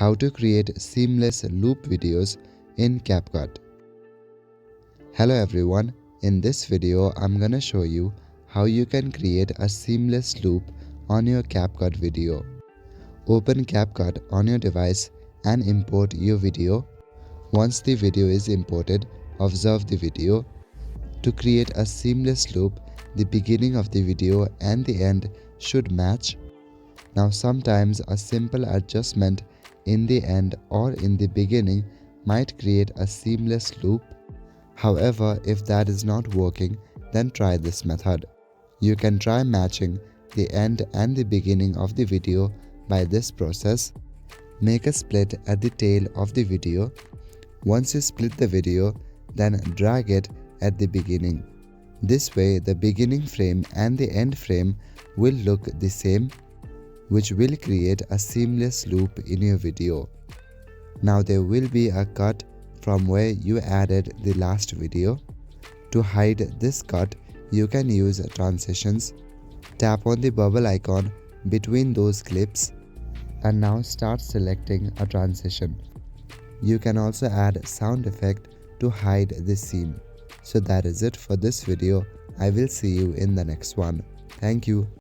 How to create seamless loop videos in CapCut. Hello everyone, in this video I'm gonna show you how you can create a seamless loop on your CapCut video. Open CapCut on your device and import your video. Once the video is imported, observe the video. To create a seamless loop, the beginning of the video and the end should match. Now sometimes a simple adjustment in the end or in the beginning might create a seamless loop. However, if that is not working, then try this method. You can try matching the end and the beginning of the video by this process. Make a split at the tail of the video. Once you split the video, then drag it at the beginning. This way, the beginning frame and the end frame will look the same, which will create a seamless loop in your video. Now there will be a cut from where you added the last video. To hide this cut, you can use transitions. Tap on the bubble icon between those clips and now start selecting a transition. You can also add sound effect to hide this scene. So that is it for this video. I will see you in the next one. Thank you.